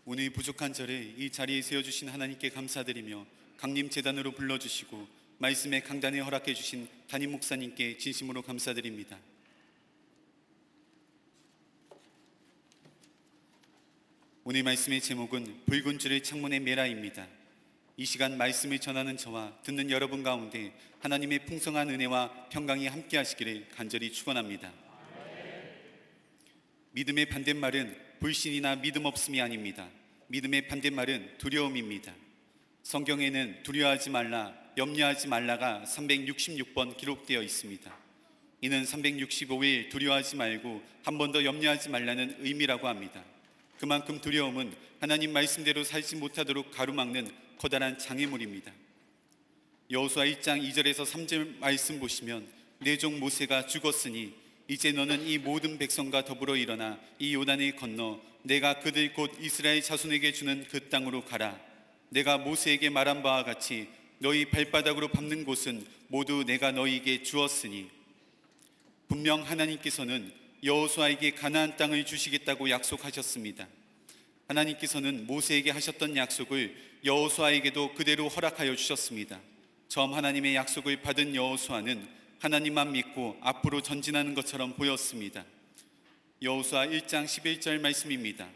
오늘 부족한 저를 이 자리에 세워주신 하나님께 감사드리며 강림재단으로 불러주시고 말씀의 강단에 허락해 주신 담임 목사님께 진심으로 감사드립니다. 오늘 말씀의 제목은 붉은 줄의 창문의 메라입니다. 이 시간 말씀을 전하는 저와 듣는 여러분 가운데 하나님의 풍성한 은혜와 평강이 함께 하시기를 간절히 축원합니다. 믿음의 반대말은 불신이나 믿음 없음이 아닙니다. 믿음의 반대말은 두려움입니다. 성경에는 두려워하지 말라, 염려하지 말라가 366번 기록되어 있습니다. 이는 365일 두려워하지 말고 한 번 더 염려하지 말라는 의미라고 합니다. 그만큼 두려움은 하나님 말씀대로 살지 못하도록 가로막는 커다란 장애물입니다. 여호수아 1장 2절에서 3절 말씀 보시면 내 종 모세가 죽었으니 이제 너는 이 모든 백성과 더불어 일어나 이 요단을 건너 내가 그들 곧 이스라엘 자손에게 주는 그 땅으로 가라. 내가 모세에게 말한 바와 같이 너희 발바닥으로 밟는 곳은 모두 내가 너희에게 주었으니. 분명 하나님께서는 여호수아에게 가나안 땅을 주시겠다고 약속하셨습니다. 하나님께서는 모세에게 하셨던 약속을 여호수아에게도 그대로 허락하여 주셨습니다. 처음 하나님의 약속을 받은 여호수아는 하나님만 믿고 앞으로 전진하는 것처럼 보였습니다. 여호수아 1장 11절 말씀입니다.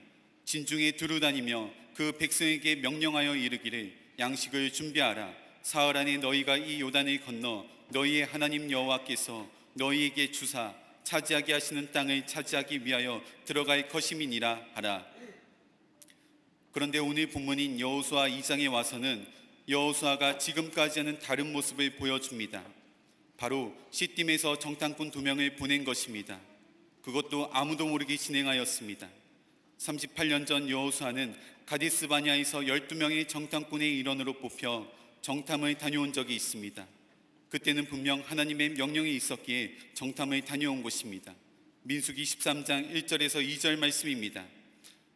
진중에 두루 다니며 그 백성에게 명령하여 이르기를 양식을 준비하라. 사흘 안에 너희가 이 요단을 건너 너희의 하나님 여호와께서 너희에게 주사 차지하게 하시는 땅을 차지하기 위하여 들어갈 것임이니라 하라. 그런데 오늘 본문인 여호수아 2장에 와서는 여호수아가 지금까지와는 다른 모습을 보여줍니다. 바로 시딤에서 정탐꾼 2명을 보낸 것입니다. 그것도 아무도 모르게 진행하였습니다. 38년 전 여호수아는 가데스 바네아에서 12명의 정탐꾼의 일원으로 뽑혀 정탐을 다녀온 적이 있습니다. 그때는 분명 하나님의 명령이 있었기에 정탐을 다녀온 것입니다. 민수기 13장 1절에서 2절 말씀입니다.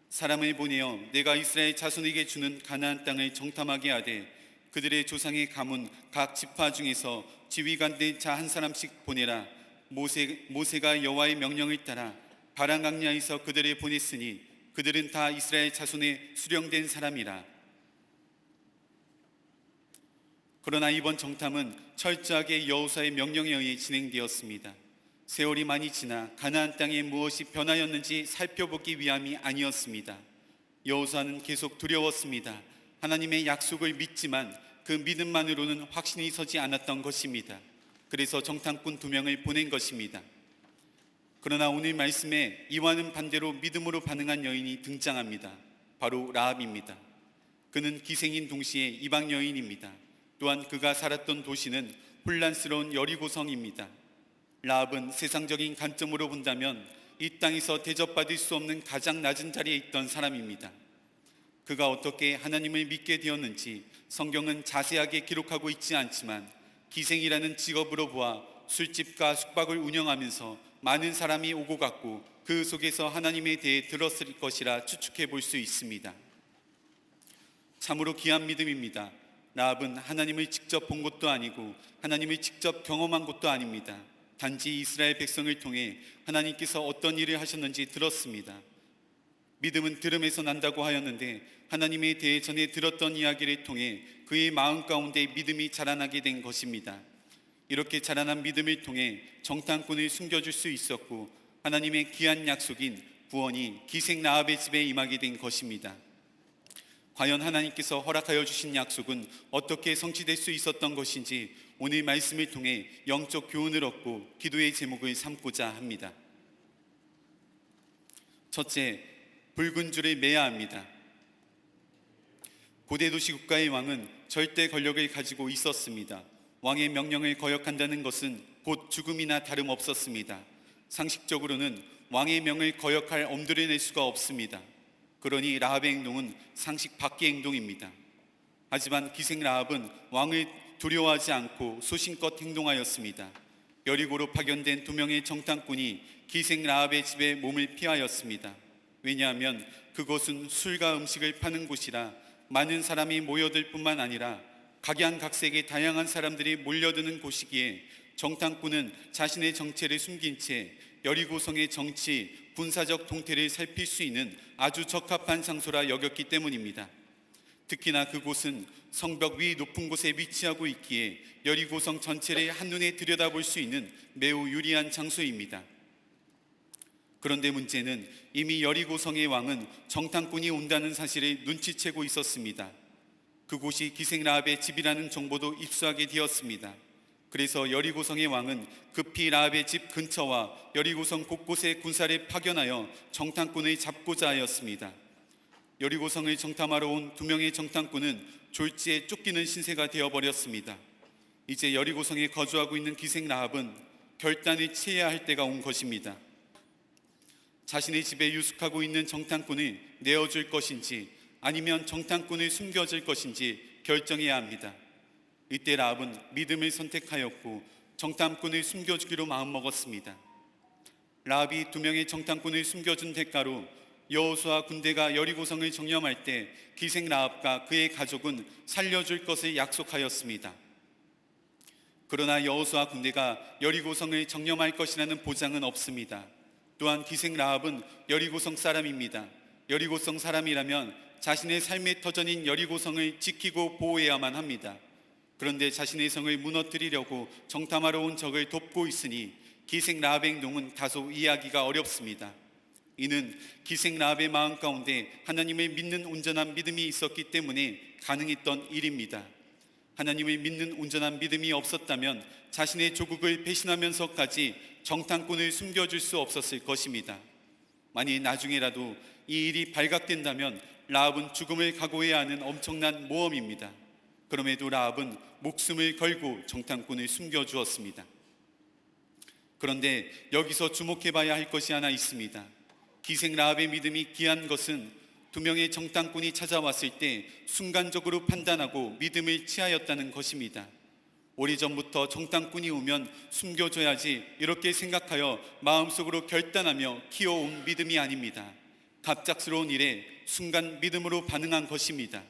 사람을 보내어 내가 이스라엘 자손에게 주는 가나안 땅을 정탐하게 하되 그들의 조상의 가문 각 지파 중에서 지휘관 된 자 한 사람씩 보내라. 모세가 여호와의 명령을 따라 바람 강야에서 그들을 보냈으니 그들은 다 이스라엘 자손의 수령된 사람이라. 그러나 이번 정탐은 철저하게 여호수아의 명령에 의해 진행되었습니다. 세월이 많이 지나 가나안 땅에 무엇이 변하였는지 살펴보기 위함이 아니었습니다. 여호수아는 계속 두려웠습니다. 하나님의 약속을 믿지만 그 믿음만으로는 확신이 서지 않았던 것입니다. 그래서 정탐꾼 2명을 보낸 것입니다. 그러나 오늘 말씀에 이와는 반대로 믿음으로 반응한 여인이 등장합니다. 바로 라합입니다. 그는 기생인 동시에 이방 여인입니다. 또한 그가 살았던 도시는 혼란스러운 여리고성입니다. 라합은 세상적인 관점으로 본다면 이 땅에서 대접받을 수 없는 가장 낮은 자리에 있던 사람입니다. 그가 어떻게 하나님을 믿게 되었는지 성경은 자세하게 기록하고 있지 않지만 기생이라는 직업으로 보아 술집과 숙박을 운영하면서 많은 사람이 오고 갔고 그 속에서 하나님에 대해 들었을 것이라 추측해 볼 수 있습니다. 참으로 귀한 믿음입니다. 라합은 하나님을 직접 본 것도 아니고 하나님을 직접 경험한 것도 아닙니다. 단지 이스라엘 백성을 통해 하나님께서 어떤 일을 하셨는지 들었습니다. 믿음은 들음에서 난다고 하였는데 하나님에 대해 전에 들었던 이야기를 통해 그의 마음 가운데 믿음이 자라나게 된 것입니다. 이렇게 자라난 믿음을 통해 정탐꾼을 숨겨줄 수 있었고 하나님의 귀한 약속인 구원이 기생 라합의 집에 임하게 된 것입니다. 과연 하나님께서 허락하여 주신 약속은 어떻게 성취될 수 있었던 것인지 오늘 말씀을 통해 영적 교훈을 얻고 기도의 제목을 삼고자 합니다. 첫째, 붉은 줄을 매야 합니다. 고대 도시 국가의 왕은 절대 권력을 가지고 있었습니다. 왕의 명령을 거역한다는 것은 곧 죽음이나 다름없었습니다. 상식적으로는 왕의 명을 거역할 엄두를 낼 수가 없습니다. 그러니 라합의 행동은 상식 밖의 행동입니다. 하지만 기생 라합은 왕을 두려워하지 않고 소신껏 행동하였습니다. 여리고로 파견된 2명의 정탐꾼이 기생 라합의 집에 몸을 피하였습니다. 왜냐하면 그곳은 술과 음식을 파는 곳이라 많은 사람이 모여들 뿐만 아니라 각양각색의 다양한 사람들이 몰려드는 곳이기에 정탐꾼은 자신의 정체를 숨긴 채 여리고성의 정치, 군사적 동태를 살필 수 있는 아주 적합한 장소라 여겼기 때문입니다. 특히나 그곳은 성벽 위 높은 곳에 위치하고 있기에 여리고성 전체를 한눈에 들여다볼 수 있는 매우 유리한 장소입니다. 그런데 문제는 이미 여리고성의 왕은 정탐꾼이 온다는 사실을 눈치채고 있었습니다. 그곳이 기생 라합의 집이라는 정보도 입수하게 되었습니다. 그래서 여리고성의 왕은 급히 라합의 집 근처와 여리고성 곳곳에 군사를 파견하여 정탐꾼을 잡고자 하였습니다. 여리고성을 정탐하러 온 2명의 정탐꾼은 졸지에 쫓기는 신세가 되어버렸습니다. 이제 여리고성에 거주하고 있는 기생 라합은 결단을 취해야 할 때가 온 것입니다. 자신의 집에 유숙하고 있는 정탐꾼을 내어줄 것인지 아니면 정탐꾼을 숨겨줄 것인지 결정해야 합니다. 이때 라합은 믿음을 선택하였고 정탐꾼을 숨겨주기로 마음먹었습니다. 라합이 2명의 정탐꾼을 숨겨준 대가로 여호수아 군대가 여리고성을 정념할 때 기생 라합과 그의 가족은 살려줄 것을 약속하였습니다. 그러나 여호수아 군대가 여리고성을 정념할 것이라는 보장은 없습니다. 또한 기생 라합은 여리고성 사람입니다. 여리고성 사람이라면 자신의 삶의 터전인 여리고성을 지키고 보호해야만 합니다. 그런데 자신의 성을 무너뜨리려고 정탐하러 온 적을 돕고 있으니 기생 라합의 행동은 다소 이해하기가 어렵습니다. 이는 기생 라합의 마음 가운데 하나님을 믿는 온전한 믿음이 있었기 때문에 가능했던 일입니다. 하나님을 믿는 온전한 믿음이 없었다면 자신의 조국을 배신하면서까지 정탐꾼을 숨겨줄 수 없었을 것입니다. 만일 나중에라도 이 일이 발각된다면 라합은 죽음을 각오해야 하는 엄청난 모험입니다. 그럼에도 라합은 목숨을 걸고 정탐꾼을 숨겨주었습니다. 그런데 여기서 주목해봐야 할 것이 하나 있습니다. 기생 라합의 믿음이 귀한 것은 2명의 정탐꾼이 찾아왔을 때 순간적으로 판단하고 믿음을 취하였다는 것입니다. 오래전부터 정탐꾼이 오면 숨겨줘야지 이렇게 생각하여 마음속으로 결단하며 키워온 믿음이 아닙니다. 갑작스러운 일에 순간 믿음으로 반응한 것입니다.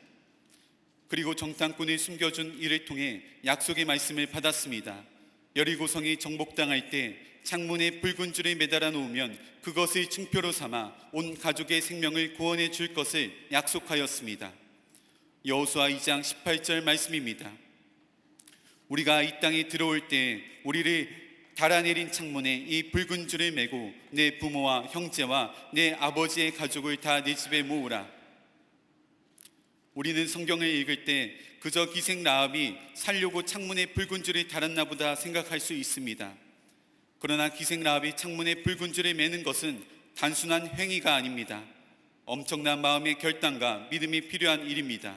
그리고 정탐꾼이 숨겨준 일을 통해 약속의 말씀을 받았습니다. 여리고성이 정복당할 때 창문에 붉은 줄을 매달아 놓으면 그것을 증표로 삼아 온 가족의 생명을 구원해 줄 것을 약속하였습니다. 여호수아 2장 18절 말씀입니다. 우리가 이 땅에 들어올 때 우리를 달아내린 창문에 이 붉은 줄을 매고 내 부모와 형제와 내 아버지의 가족을 다 내 집에 모으라. 우리는 성경을 읽을 때 그저 기생 라합이 살려고 창문에 붉은 줄을 달았나 보다 생각할 수 있습니다. 그러나 기생 라합이 창문에 붉은 줄을 매는 것은 단순한 행위가 아닙니다. 엄청난 마음의 결단과 믿음이 필요한 일입니다.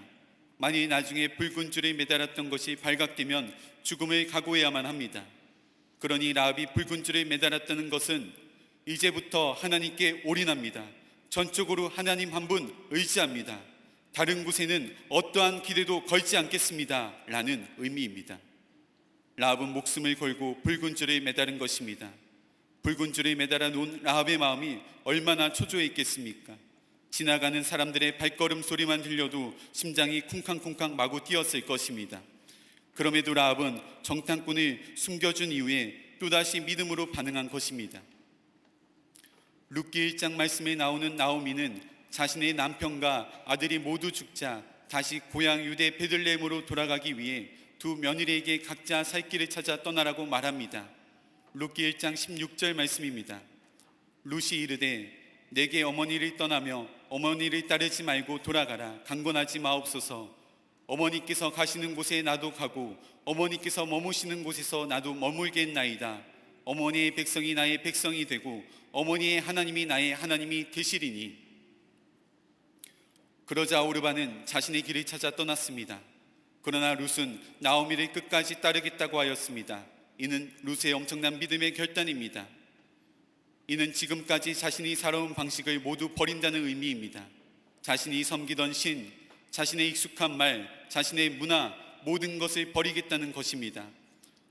만일 나중에 붉은 줄에 매달았던 것이 발각되면 죽음을 각오해야만 합니다. 그러니 라합이 붉은 줄에 매달았다는 것은 이제부터 하나님께 올인합니다. 전적으로 하나님 한 분 의지합니다. 다른 곳에는 어떠한 기대도 걸지 않겠습니다 라는 의미입니다. 라합은 목숨을 걸고 붉은 줄에 매달은 것입니다. 붉은 줄에 매달아 놓은 라합의 마음이 얼마나 초조했겠습니까? 지나가는 사람들의 발걸음 소리만 들려도 심장이 쿵쾅쿵쾅 마구 뛰었을 것입니다. 그럼에도 라합은 정탐꾼을 숨겨준 이후에 또다시 믿음으로 반응한 것입니다. 룻기 1장 말씀에 나오는 나오미는 자신의 남편과 아들이 모두 죽자 다시 고향 유대 베들레헴으로 돌아가기 위해 2 며느리에게 각자 살 길을 찾아 떠나라고 말합니다. 룻기 1장 16절 말씀입니다. 룻이 이르되 내게 어머니를 떠나며 어머니를 따르지 말고 돌아가라. 강권하지 마옵소서. 어머니께서 가시는 곳에 나도 가고 어머니께서 머무시는 곳에서 나도 머물겠나이다. 어머니의 백성이 나의 백성이 되고 어머니의 하나님이 나의 하나님이 되시리니. 그러자 오르바는 자신의 길을 찾아 떠났습니다. 그러나 룻은 나오미를 끝까지 따르겠다고 하였습니다. 이는 룻의 엄청난 믿음의 결단입니다. 이는 지금까지 자신이 살아온 방식을 모두 버린다는 의미입니다. 자신이 섬기던 신, 자신의 익숙한 말, 자신의 문화, 모든 것을 버리겠다는 것입니다.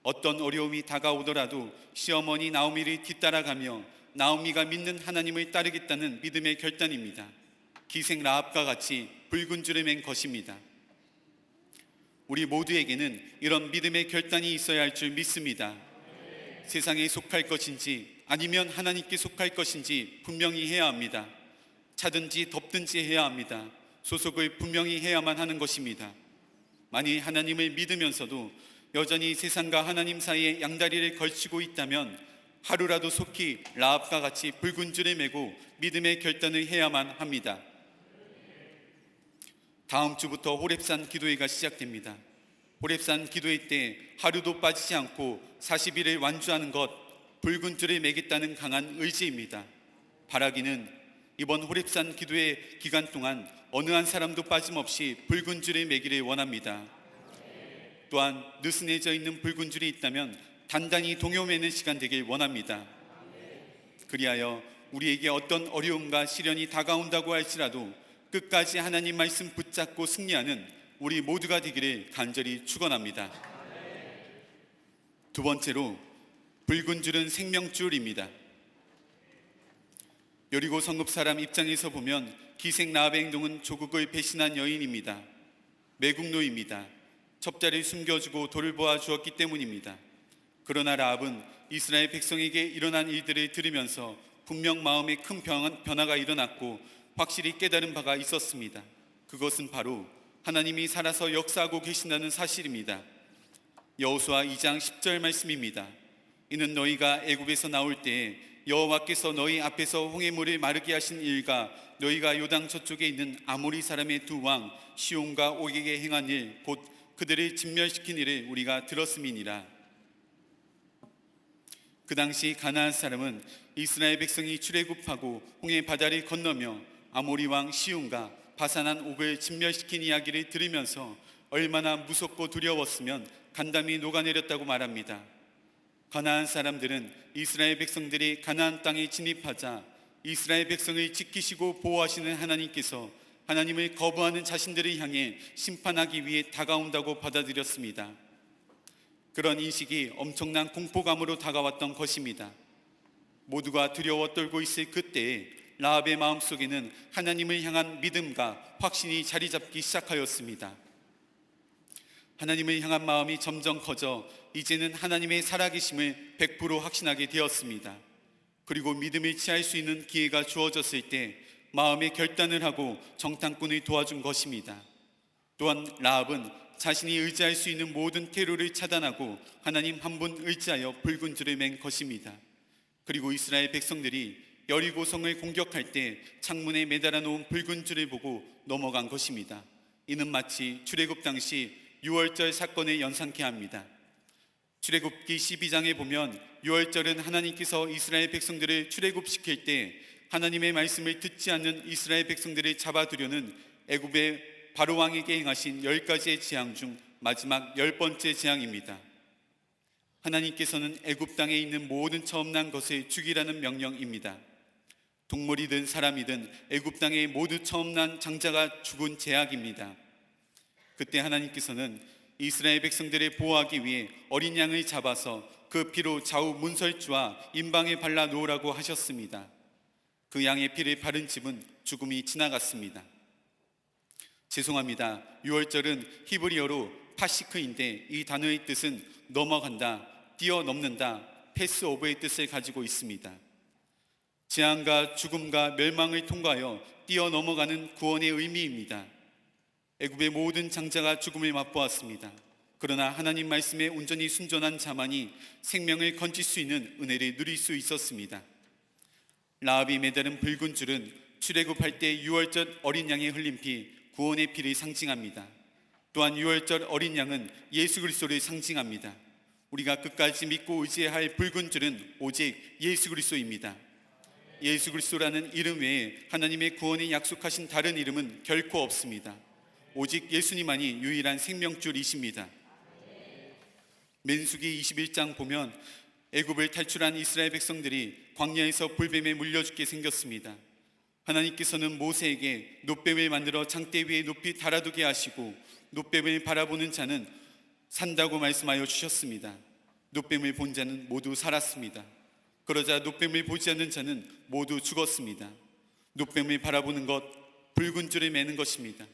어떤 어려움이 다가오더라도 시어머니 나오미를 뒤따라가며 나오미가 믿는 하나님을 따르겠다는 믿음의 결단입니다. 기생 라합과 같이 붉은 줄을 맨 것입니다. 우리 모두에게는 이런 믿음의 결단이 있어야 할 줄 믿습니다. 세상에 속할 것인지 아니면 하나님께 속할 것인지 분명히 해야 합니다. 차든지 덥든지 해야 합니다. 소속을 분명히 해야만 하는 것입니다. 만일 하나님을 믿으면서도 여전히 세상과 하나님 사이에 양다리를 걸치고 있다면 하루라도 속히 라합과 같이 붉은 줄을 메고 믿음의 결단을 해야만 합니다. 다음 주부터 호렙산 기도회가 시작됩니다. 호렙산 기도회 때 하루도 빠지지 않고 40일을 완주하는 것, 붉은 줄을 매겠다는 강한 의지입니다. 바라기는 이번 호렙산 기도회 기간 동안 어느 한 사람도 빠짐없이 붉은 줄을 매기를 원합니다. 또한 느슨해져 있는 붉은 줄이 있다면 단단히 동요매는 시간 되길 원합니다. 그리하여 우리에게 어떤 어려움과 시련이 다가온다고 할지라도 끝까지 하나님 말씀 붙잡고 승리하는 우리 모두가 되기를 간절히 축원합니다. 두 번째로 붉은 줄은 생명줄입니다. 여리고 성읍 사람 입장에서 보면 기생 라합의 행동은 조국을 배신한 여인입니다. 매국노입니다. 첩자를 숨겨주고 돌보아 주었기 때문입니다. 그러나 라합은 이스라엘 백성에게 일어난 일들을 들으면서 분명 마음에 큰 변화가 일어났고 확실히 깨달은 바가 있었습니다. 그것은 바로 하나님이 살아서 역사하고 계신다는 사실입니다. 여호수아 2장 10절 말씀입니다. 이는 너희가 애굽에서 나올 때에 여호와께서 너희 앞에서 홍해물을 마르게 하신 일과 너희가 요당 저쪽에 있는 아모리 사람의 두 왕 시온과 옥에게 행한 일 곧 그들을 진멸시킨 일을 우리가 들었음이니라. 그 당시 가나안 사람은 이스라엘 백성이 출애굽하고 홍해 바다를 건너며 아모리 왕 시온과 바산한 옥을 진멸시킨 이야기를 들으면서 얼마나 무섭고 두려웠으면 간담이 녹아내렸다고 말합니다. 가나안 사람들은 이스라엘 백성들이 가나안 땅에 진입하자 이스라엘 백성을 지키시고 보호하시는 하나님께서 하나님을 거부하는 자신들을 향해 심판하기 위해 다가온다고 받아들였습니다. 그런 인식이 엄청난 공포감으로 다가왔던 것입니다. 모두가 두려워 떨고 있을 그때에 라합의 마음속에는 하나님을 향한 믿음과 확신이 자리 잡기 시작하였습니다. 하나님을 향한 마음이 점점 커져 이제는 하나님의 살아계심을 100% 확신하게 되었습니다. 그리고 믿음을 취할 수 있는 기회가 주어졌을 때 마음의 결단을 하고 정탐꾼을 도와준 것입니다. 또한 라합은 자신이 의지할 수 있는 모든 테러를 차단하고 하나님 한 분 의지하여 붉은 줄을 맨 것입니다. 그리고 이스라엘 백성들이 여리고 성을 공격할 때 창문에 매달아 놓은 붉은 줄을 보고 넘어간 것입니다. 이는 마치 출애굽 당시 유월절 사건을 연상케 합니다. 출애굽기 12장에 보면 유월절은 하나님께서 이스라엘 백성들을 출애굽시킬 때 하나님의 말씀을 듣지 않는 이스라엘 백성들을 잡아두려는 애굽의 바로 왕에게 행하신 10가지의 재앙 중 마지막 10번째 재앙입니다. 하나님께서는 애굽 땅에 있는 모든 처음 난 것을 죽이라는 명령입니다. 동물이든 사람이든 애굽 땅의 모두 처음 난 장자가 죽은 죄악입니다. 그때 하나님께서는 이스라엘 백성들을 보호하기 위해 어린 양을 잡아서 그 피로 좌우 문설주와 임방에 발라 놓으라고 하셨습니다. 그 양의 피를 바른 집은 죽음이 지나갔습니다. 죄송합니다. 유월절은 히브리어로 파시크인데 이 단어의 뜻은 넘어간다, 뛰어넘는다, 패스 오버의 뜻을 가지고 있습니다. 재앙과 죽음과 멸망을 통과하여 뛰어넘어가는 구원의 의미입니다. 애굽의 모든 장자가 죽음을 맛보았습니다. 그러나 하나님 말씀에 온전히 순종한 자만이 생명을 건질 수 있는 은혜를 누릴 수 있었습니다. 라합이 매달은 붉은 줄은 출애굽할 때 유월절 어린 양의 흘린 피, 구원의 피를 상징합니다. 또한 유월절 어린 양은 예수 그리스도를 상징합니다. 우리가 끝까지 믿고 의지해야 할 붉은 줄은 오직 예수 그리스도입니다. 예수 그리스도라는 이름 외에 하나님의 구원이 약속하신 다른 이름은 결코 없습니다. 오직 예수님만이 유일한 생명줄이십니다. 민수기 21장 보면 애굽을 탈출한 이스라엘 백성들이 광야에서 불뱀에 물려 죽게 생겼습니다. 하나님께서는 모세에게 놋뱀을 만들어 장대 위에 높이 달아두게 하시고 놋뱀을 바라보는 자는 산다고 말씀하여 주셨습니다. 놋뱀을 본 자는 모두 살았습니다. 그러자 놋뱀을 보지 않는 자는 모두 죽었습니다. 놋뱀을 바라보는 것, 붉은 줄을 매는 것입니다.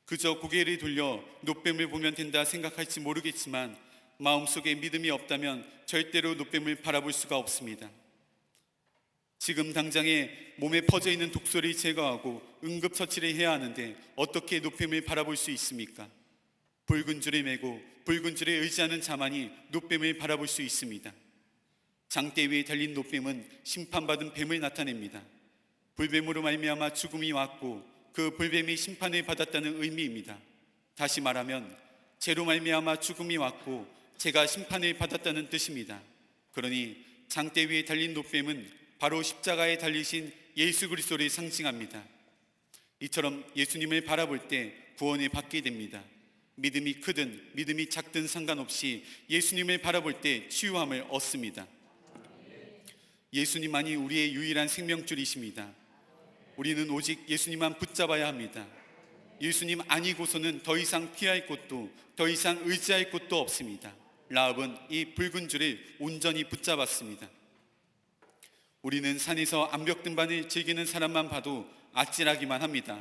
그저 고개를 돌려 놋뱀을 보면 된다 생각할지 모르겠지만 마음속에 믿음이 없다면 절대로 놋뱀을 바라볼 수가 없습니다. 지금 당장에 몸에 퍼져 있는 독소를 제거하고 응급처치를 해야 하는데 어떻게 노뱀을 바라볼 수 있습니까? 붉은 줄을 메고 붉은 줄에 의지하는 자만이 노뱀을 바라볼 수 있습니다. 장대 위에 달린 노뱀은 심판받은 뱀을 나타냅니다. 불뱀으로 말미암아 죽음이 왔고 그 불뱀이 심판을 받았다는 의미입니다. 다시 말하면 죄로 말미암아 죽음이 왔고 죄가 심판을 받았다는 뜻입니다. 그러니 장대 위에 달린 노뱀은 바로 십자가에 달리신 예수 그리스도를 상징합니다. 이처럼 예수님을 바라볼 때 구원을 받게 됩니다. 믿음이 크든 믿음이 작든 상관없이 예수님을 바라볼 때 치유함을 얻습니다. 예수님만이 우리의 유일한 생명줄이십니다. 우리는 오직 예수님만 붙잡아야 합니다. 예수님 아니고서는 더 이상 피할 곳도 더 이상 의지할 곳도 없습니다. 라합은 이 붉은 줄을 온전히 붙잡았습니다. 우리는 산에서 암벽 등반을 즐기는 사람만 봐도 아찔하기만 합니다.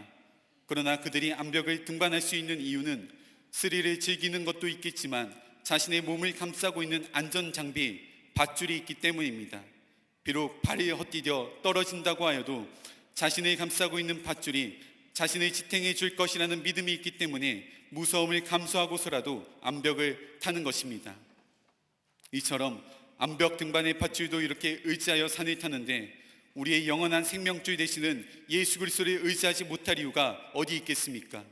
그러나 그들이 암벽을 등반할 수 있는 이유는 스릴을 즐기는 것도 있겠지만 자신의 몸을 감싸고 있는 안전장비, 밧줄이 있기 때문입니다. 비록 발이 헛디뎌 떨어진다고 하여도 자신을 감싸고 있는 밧줄이 자신을 지탱해 줄 것이라는 믿음이 있기 때문에 무서움을 감수하고서라도 암벽을 타는 것입니다. 이처럼 암벽 등반의 밧줄도 이렇게 의지하여 산을 타는데 우리의 영원한 생명줄 되시는 예수 그리스도를 의지하지 못할 이유가 어디 있겠습니까?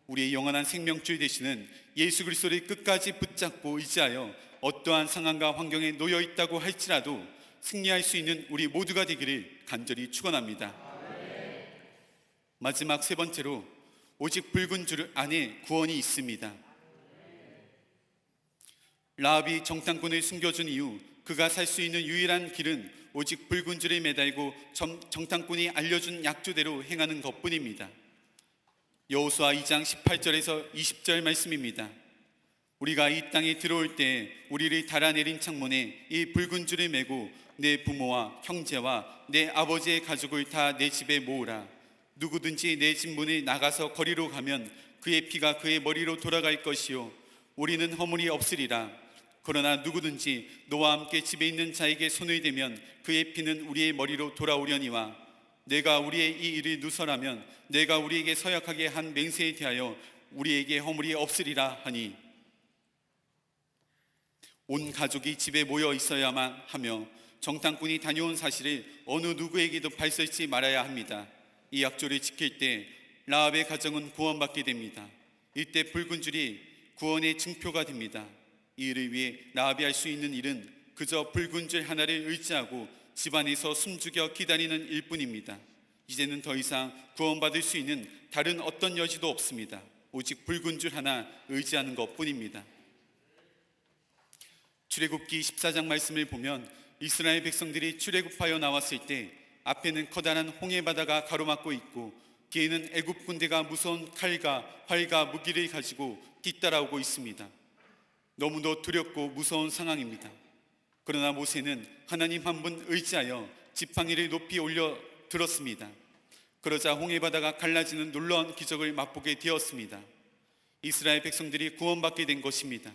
우리의 영원한 생명줄 되시는 예수 그리스도를 끝까지 붙잡고 의지하여 어떠한 상황과 환경에 놓여 있다고 할지라도 승리할 수 있는 우리 모두가 되기를 간절히 축원합니다. 마지막 세 번째로 오직 붉은 줄 안에 구원이 있습니다. 라합이 정탐꾼을 숨겨준 이후 그가 살 수 있는 유일한 길은 오직 붉은 줄에 매달고 정탐꾼이 알려준 약조대로 행하는 것뿐입니다. 여호수아 2장 18절에서 20절 말씀입니다. 우리가 이 땅에 들어올 때 우리를 달아내린 창문에 이 붉은 줄을 메고 내 부모와 형제와 내 아버지의 가족을 다 내 집에 모으라. 누구든지 내 집 문을 나가서 거리로 가면 그의 피가 그의 머리로 돌아갈 것이요 우리는 허물이 없으리라. 그러나 누구든지 너와 함께 집에 있는 자에게 손을 대면 그의 피는 우리의 머리로 돌아오려니와 내가 우리의 이 일을 누설하면 내가 우리에게 서약하게 한 맹세에 대하여 우리에게 허물이 없으리라 하니 온 가족이 집에 모여 있어야만 하며 정탐꾼이 다녀온 사실을 어느 누구에게도 발설치 말아야 합니다. 이 약조를 지킬 때 라합의 가정은 구원받게 됩니다. 이때 붉은 줄이 구원의 증표가 됩니다. 이 일을 위해 라합이 할 수 있는 일은 그저 붉은 줄 하나를 의지하고 집안에서 숨죽여 기다리는 일뿐입니다. 이제는 더 이상 구원받을 수 있는 다른 어떤 여지도 없습니다. 오직 붉은 줄 하나 의지하는 것뿐입니다. 출애굽기 14장 말씀을 보면 이스라엘 백성들이 출애굽하여 나왔을 때 앞에는 커다란 홍해 바다가 가로막고 있고 뒤에는 애굽 군대가 무서운 칼과 활과 무기를 가지고 뒤따라오고 있습니다. 너무도 두렵고 무서운 상황입니다. 그러나 모세는 하나님 한 분 의지하여 지팡이를 높이 올려 들었습니다. 그러자 홍해 바다가 갈라지는 놀라운 기적을 맛보게 되었습니다. 이스라엘 백성들이 구원받게 된 것입니다.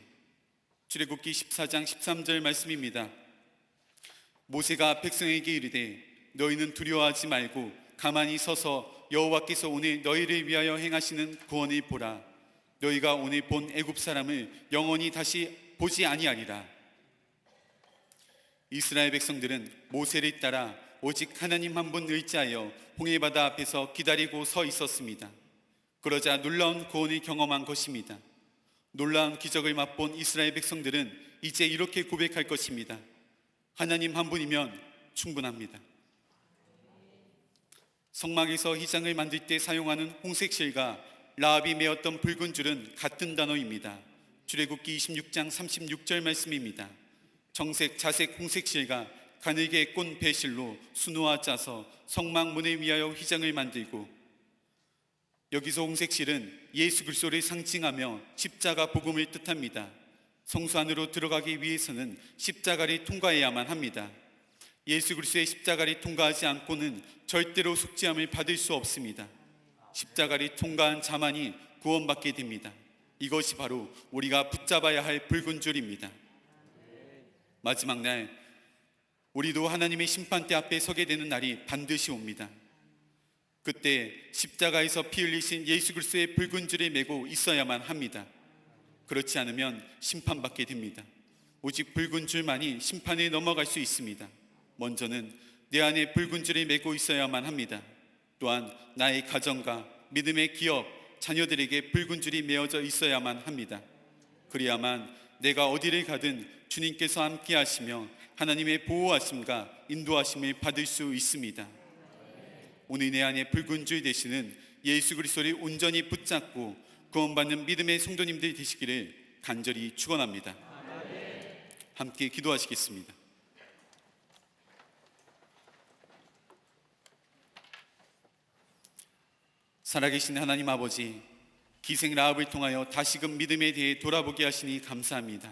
출애굽기 14장 13절 말씀입니다. 모세가 백성에게 이르되 너희는 두려워하지 말고 가만히 서서 여호와께서 오늘 너희를 위하여 행하시는 구원을 보라. 너희가 오늘 본 애굽 사람을 영원히 다시 보지 아니하리라. 이스라엘 백성들은 모세를 따라 오직 하나님 한 분 의지하여 홍해바다 앞에서 기다리고 서 있었습니다. 그러자 놀라운 구원을 경험한 것입니다. 놀라운 기적을 맛본 이스라엘 백성들은 이제 이렇게 고백할 것입니다. 하나님 한 분이면 충분합니다. 성막에서 휘장을 만들 때 사용하는 홍색실과 라합이 메었던 붉은 줄은 같은 단어입니다. 출애굽기 26장 36절 말씀입니다. 정색, 자색, 홍색실과 가늘게 꼰 배실로 수놓아 짜서 성막 문을 위하여 휘장을 만들고, 여기서 홍색실은 예수 그리스도를 상징하며 십자가 복음을 뜻합니다. 성소 안으로 들어가기 위해서는 십자가를 통과해야만 합니다. 예수 그리스도의 십자가를 통과하지 않고는 절대로 속죄함을 받을 수 없습니다. 십자가를 통과한 자만이 구원받게 됩니다. 이것이 바로 우리가 붙잡아야 할 붉은 줄입니다. 마지막 날 우리도 하나님의 심판대 앞에 서게 되는 날이 반드시 옵니다. 그때 십자가에서 피 흘리신 예수 그리스도의 붉은 줄에 매고 있어야만 합니다. 그렇지 않으면 심판받게 됩니다. 오직 붉은 줄만이 심판에 넘어갈 수 있습니다. 먼저는 내 안에 붉은 줄에 매고 있어야만 합니다. 또한 나의 가정과 믿음의 기업, 자녀들에게 붉은 줄이 메어져 있어야만 합니다. 그래야만 내가 어디를 가든 주님께서 함께 하시며 하나님의 보호하심과 인도하심을 받을 수 있습니다. 오늘 내 안에 붉은 줄 되시는 예수 그리스도를 온전히 붙잡고 구원받는 믿음의 성도님들 되시기를 간절히 축원합니다. 함께 기도하시겠습니다. 살아계신 하나님 아버지, 기생 라합을 통하여 다시금 믿음에 대해 돌아보게 하시니 감사합니다.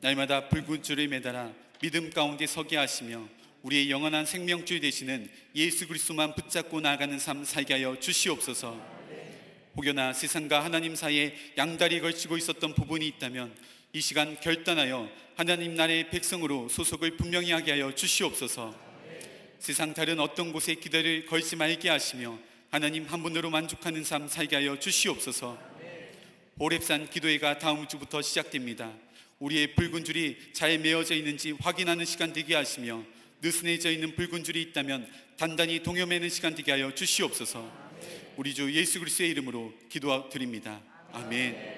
날마다 붉은 줄을 매달아 믿음 가운데 서게 하시며 우리의 영원한 생명줄 되시는 예수 그리스도만 붙잡고 나아가는 삶 살게 하여 주시옵소서. 혹여나 세상과 하나님 사이에 양다리 걸치고 있었던 부분이 있다면 이 시간 결단하여 하나님 나라의 백성으로 소속을 분명히 하게 하여 주시옵소서. 세상 다른 어떤 곳에 기대를 걸지 말게 하시며 하나님 한 분으로 만족하는 삶 살게 하여 주시옵소서. 호렙산 기도회가 다음 주부터 시작됩니다. 우리의 붉은 줄이 잘 메어져 있는지 확인하는 시간 되게 하시며 느슨해져 있는 붉은 줄이 있다면 단단히 동여매는 시간 되게 하여 주시옵소서. 우리 주 예수 그리스도의 이름으로 기도드립니다. 아멘.